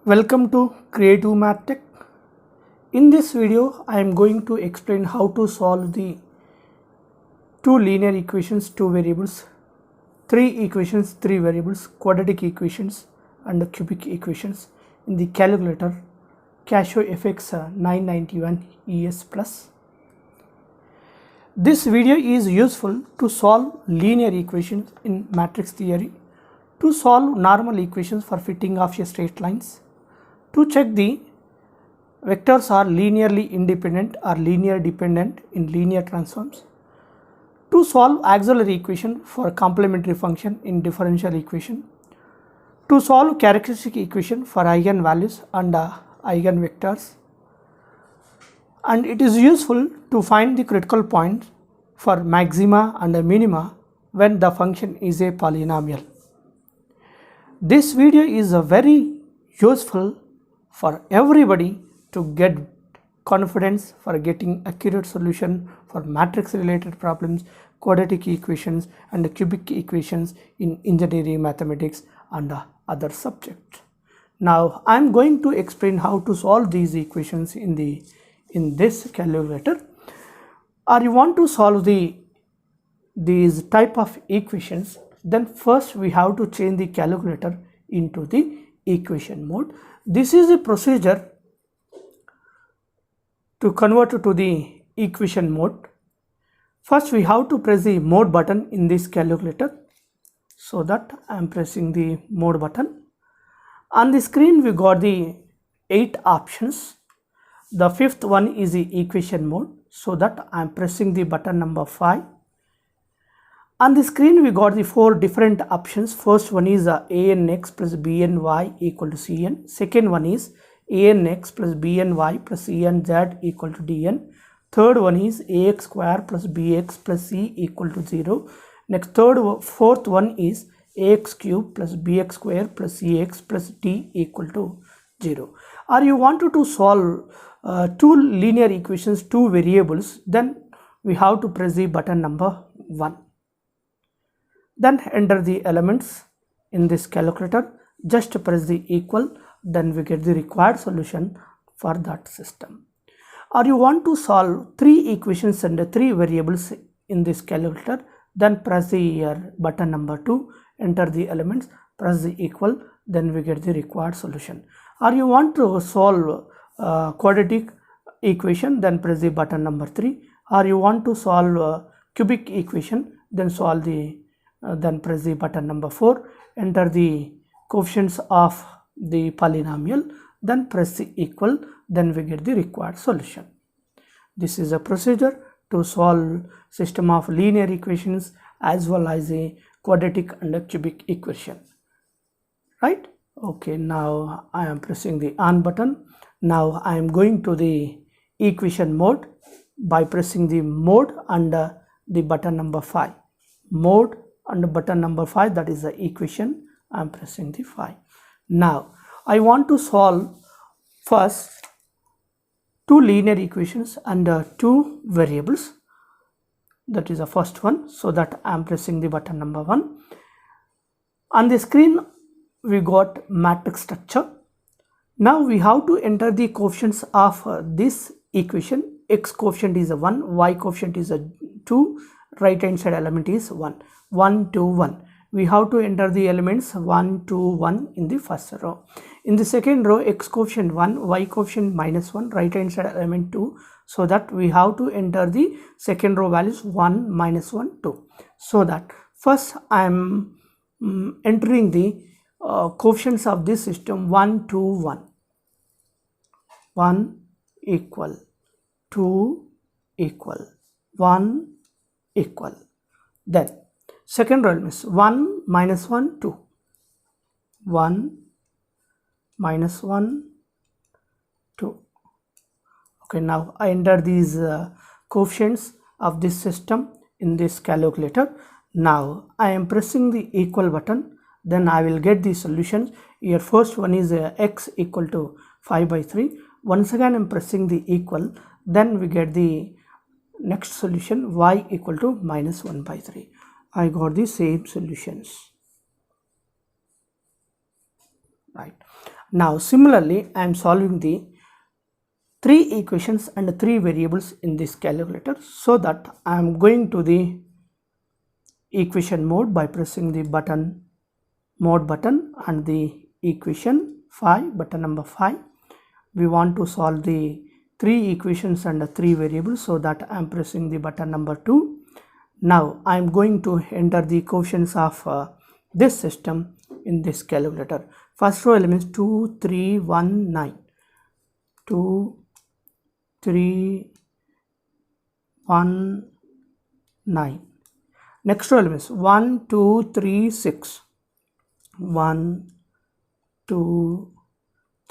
Welcome to Creative Math Tech. In this video, I am going to explain how to solve the two linear equations, two variables, three equations, three variables, quadratic equations and cubic equations in the calculator Casio FX 991 ES Plus. This video is useful to solve linear equations in matrix theory, to solve normal equations for fitting of straight lines, to check the vectors are linearly independent or linear dependent in linear transforms, to solve auxiliary equation for complementary function in differential equation, to solve characteristic equation for eigenvalues and eigenvectors, and it is useful to find the critical points for maxima and minima when the function is a polynomial. This video is very useful for everybody to get confidence for getting accurate solution for matrix related problems, quadratic equations and cubic equations in engineering mathematics and other subjects. Now I am going to explain how to solve these equations in this calculator. Or you want to solve these type of equations, then first we have to change the calculator into the equation mode. This is a procedure to convert to the equation mode. First we have to press the mode button in this calculator, so that I am pressing the mode button. On the screen we got the 8 options. The fifth one is the equation mode, so that I am pressing the button number 5. On the screen we got the 4 different options. First one is anx plus bny equal to cn. Second one is anx plus bny plus cnz equal to dn. Third one is ax square plus bx plus c equal to 0. Next fourth one is ax cube plus bx square plus cx plus d equal to 0. Or you wanted to solve two linear equations, two variables, then we have to press the button number 1. Then enter the elements in this calculator, just press the equal, then we get the required solution for that system. Or you want to solve 3 equations and 3 variables in this calculator, then press the button number 2, enter the elements, press the equal, then we get the required solution. Or you want to solve quadratic equation, then press the button number 3. Or you want to solve cubic equation, then then press the button number 4, enter the coefficients of the polynomial, then press the equal, then we get the required solution. This is a procedure to solve system of linear equations as well as a quadratic and a cubic equation, right? Okay, now I am pressing the on button. Now I am going to the equation mode by pressing the mode and the button number 5. Mode and button number 5, that is the equation. I am pressing the 5. Now I want to solve first 2 linear equations and 2 variables. That is the first one, so that I am pressing the button number 1. On the screen we got matrix structure. Now we have to enter the coefficients of this equation. X coefficient is a 1, y coefficient is a 2, right hand side element is 1. 1, 2, 1. We have to enter the elements 1, 2, 1 in the first row. In the second row, x coefficient 1, y coefficient -1, right hand side element 2. So that we have to enter the second row values 1, -1, 2. So that first I am entering the coefficients of this system 1, 2, 1. 1 equal, 2 equal, 1 equal. Then second row elements 1, -1, 2. 1, -1, 2. Okay, now I enter these coefficients of this system in this calculator. Now I am pressing the equal button, then I will get the solutions. Here first one is x equal to 5/3. Once again I am pressing the equal, then we get the next solution y equal to -1/3. I got the same solutions, right? Now similarly I am solving the 3 equations and 3 variables in this calculator, so that I am going to the equation mode by pressing the mode button and the equation 5, button number 5. We want to solve the 3 equations and 3 variables, so that I am pressing the button number 2. Now I am going to enter the coefficients of this system in this calculator. First row elements 2, 3, 1, 9. 2, 3, 1, 9. Next row elements 1, 2, 3, 6. 1, 2,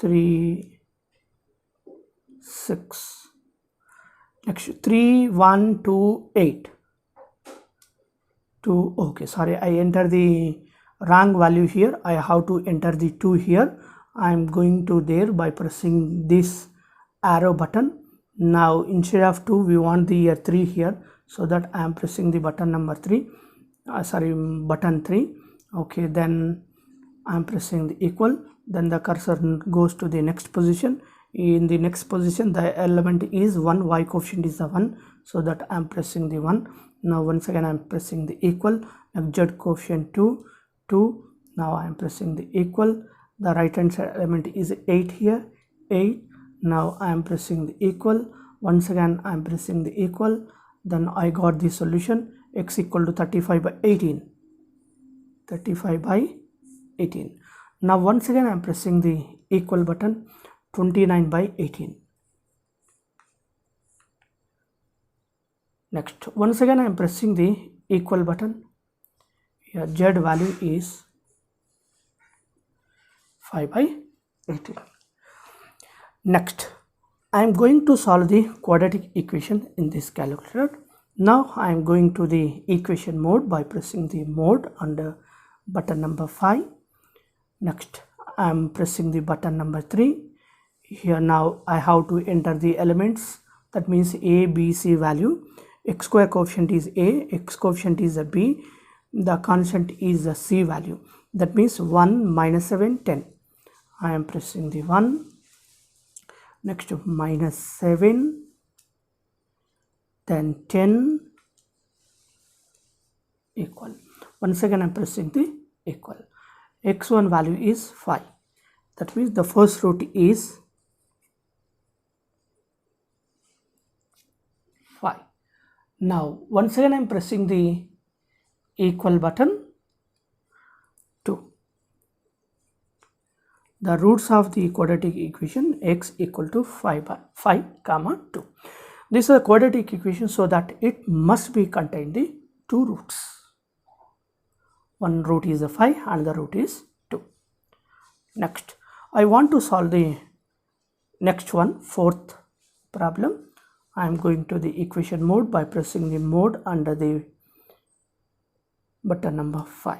3, 6. Next 3, 1, 2, 8. 2. Okay, sorry, I enter the wrong value here. I have to enter the 2 here. I am going to there by pressing this arrow button. Now instead of 2 we want the 3 here, so that I am pressing the button number 3, button 3. Okay, then I am pressing the equal, then the cursor goes to the next position. In the next position the element is 1, y coefficient is the 1, so that I am pressing the 1. Now once again I am pressing the equal, z coefficient 2, 2. Now I am pressing the equal, the right hand side element is 8 here, 8. Now I am pressing the equal, once again I am pressing the equal, then I got the solution, x equal to 35 by 18. 35 by 18. Now once again I am pressing the equal button, 29 by 18. Next, once again I am pressing the equal button. Here z value is 5 by 18. Next, I am going to solve the quadratic equation in this calculator. Now I am going to the equation mode by pressing the mode under button number 5. Next, I am pressing the button number 3. Here now I have to enter the elements, that means a, b, c value. X square coefficient is a, x coefficient is a b, the constant is a c value, that means 1, minus 7, 10. I am pressing the 1. Next minus 7, then 10, equal. Once again I am pressing the equal. X1 value is 5, that means the first root is 5. Now once again I am pressing the equal button. 2. The roots of the quadratic equation x equal to 5 comma 2. This is a quadratic equation, so that it must be contain the 2 roots. One root is a 5, another root is 2. Next, I want to solve the next one, fourth problem. I am going to the equation mode by pressing the mode under the button number 5.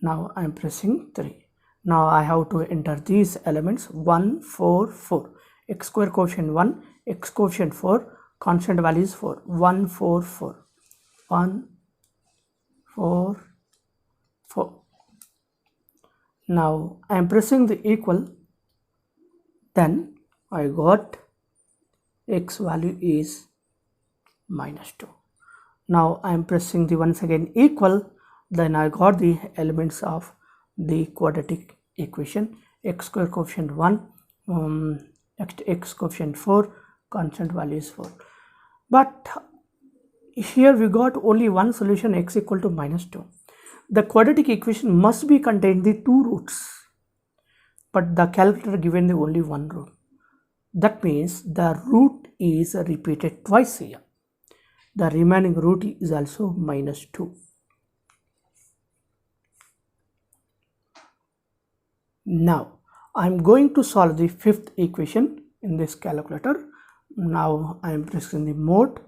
Now I am pressing 3. Now I have to enter these elements 1, 4, 4. X square coefficient 1, x coefficient 4, constant value is 4. 1, 4, 4. 1, 4, 4. Now I am pressing the equal, then I got x value is minus 2. Now I am pressing the once again equal, then I got the elements of the quadratic equation. X square coefficient 1, next x coefficient 4, constant value is 4. But here we got only one solution, x equal to minus 2. The quadratic equation must be contain the 2 roots, but the calculator given the only one root. That means the root is repeated twice here. The remaining root is also minus 2. Now I am going to solve the fifth equation in this calculator. Now I am pressing the mode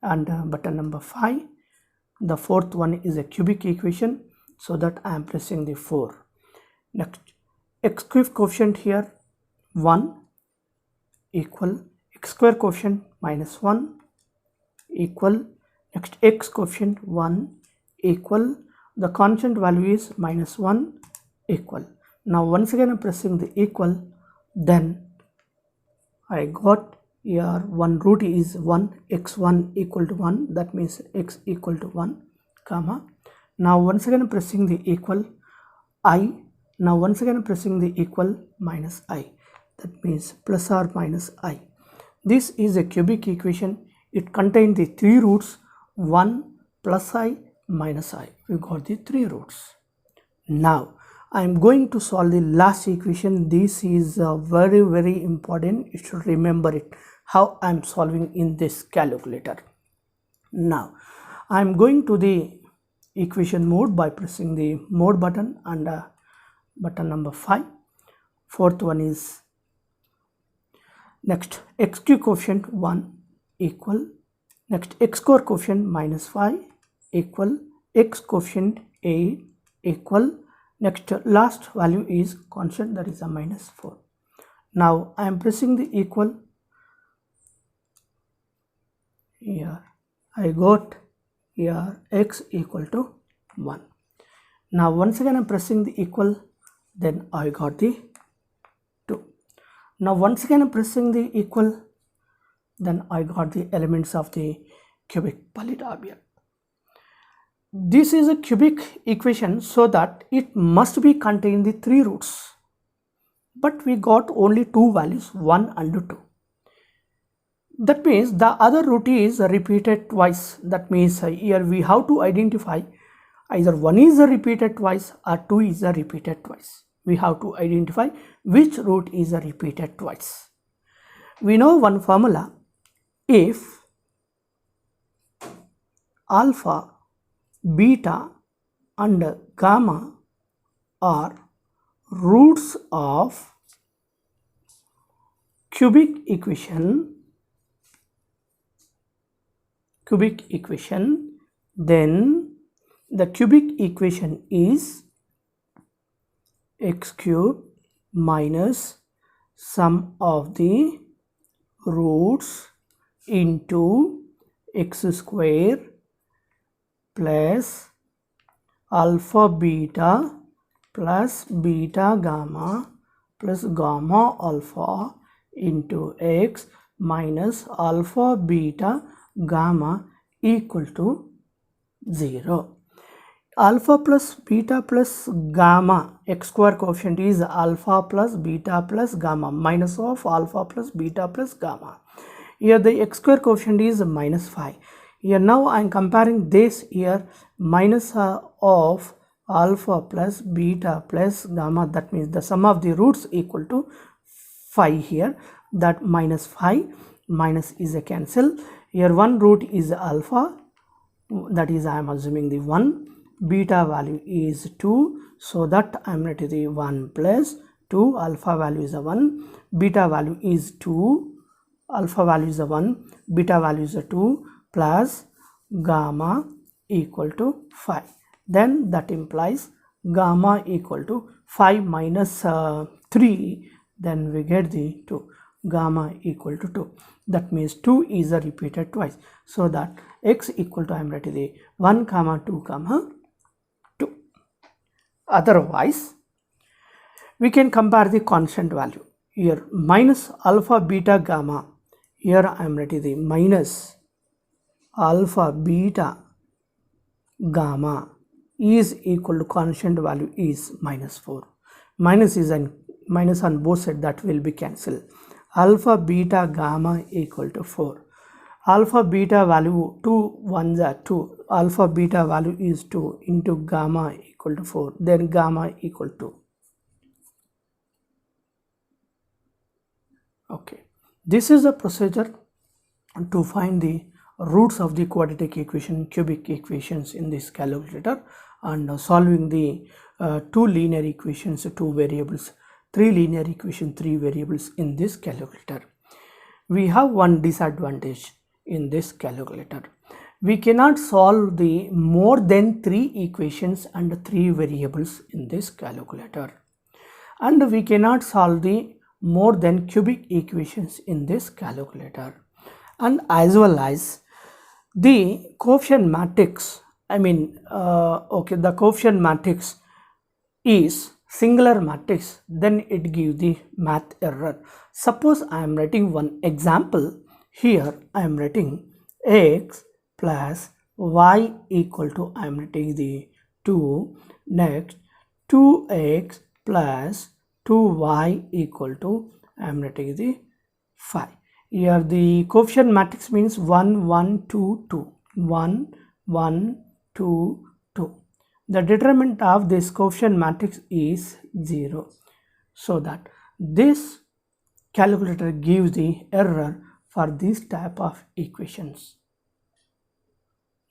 and button number 5. The fourth one is a cubic equation, so that I am pressing the 4. Next, x cube coefficient here 1 equal x square coefficient minus 1 equal, next x coefficient 1 equal, the constant value is minus 1 equal. Now once again I'm pressing the equal, then I got here one root is 1, x1 equal to 1, that means x equal to 1, comma. Now once again I'm pressing the equal I. Now once again I'm pressing the equal minus I, that means plus or minus I. This is a cubic equation. It contains the three roots, 1 plus I minus I. We got the three roots. Now I am going to solve the last equation. This is very important. You should remember it, how I am solving in this calculator. Now I am going to the equation mode by pressing the mode button and button number 5. Fourth one is next xq coefficient 1 equal, next x square coefficient minus 5 equal, x coefficient 8 equal, next last value is constant, that is a minus 4. Now I am pressing the equal. Here I got here x equal to 1. Now once again I am pressing the equal, then I got the 2. Now once again I am pressing the equal, then I got the elements of the cubic polynomial. This is a cubic equation, so that it must be contain the three roots, but we got only two values, 1 and 2. That means the other root is repeated twice. That means here we have to identify either 1 is repeated twice or 2 is repeated twice. We have to identify which root is repeated twice. We know one formula: if alpha, beta and gamma are roots of cubic equation, then the cubic equation is x cube minus sum of the roots into x square plus alpha beta plus beta gamma plus gamma alpha into x minus alpha beta gamma equal to 0. Alpha plus beta plus gamma, x square coefficient is alpha plus beta plus gamma, minus of alpha plus beta plus gamma. Here the x square coefficient is minus 5. Here now I am comparing this here, minus of alpha plus beta plus gamma, that means the sum of the roots equal to 5 here, that minus 5 minus is a cancel. Here one root is alpha, that is I am assuming the 1, beta value is 2, so that I am writing the 1 plus 2, alpha value is a 1, beta value is 2, alpha value is a 1, beta value is a 2 plus gamma equal to 5. Then that implies gamma equal to 5 minus 3, then we get the 2, gamma equal to 2. That means 2 is repeated twice, so that x equal to I am writing the 1 comma 2 comma 2. Otherwise we can compare the constant value. Here minus alpha beta gamma, here I am writing the minus alpha beta gamma is equal to constant value is minus 4. Minus is an minus on both sides, that will be cancelled. Alpha beta gamma equal to 4. Alpha beta value 2 1s are 2. Alpha beta value is 2 into gamma equal to 4. Then gamma equal to. Okay. This is the procedure to find the roots of the quadratic equation, cubic equations in this calculator, and solving the 2 linear equations, 2 variables, 3 linear equation, 3 variables in this calculator. We have one disadvantage in this calculator. We cannot solve the more than 3 equations and 3 variables in this calculator, and we cannot solve the more than cubic equations in this calculator, and as well as the coefficient matrix, the coefficient matrix is singular matrix, then it gives the math error. Suppose I am writing one example. Here I am writing x plus y equal to, I am writing the 2. Next 2x plus 2y equal to, I am writing the 5. Here the coefficient matrix means 1 1 2 2, 1 1 2 2. The determinant of this coefficient matrix is 0. So that this calculator gives the error for this type of equations.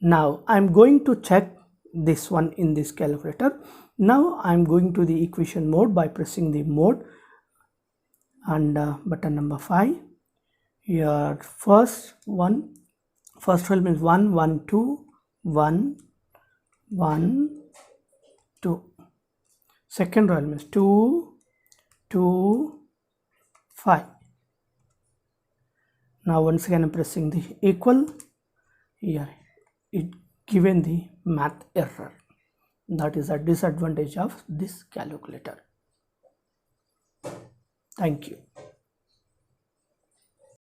Now I am going to check this one in this calculator. Now I am going to the equation mode by pressing the mode and button number 5. Here first value means 1 1 2 1 1 2. Second value means 2 2 5. Now once again I am pressing the equal. Here it given the math error. That is a disadvantage of this calculator. Thank you.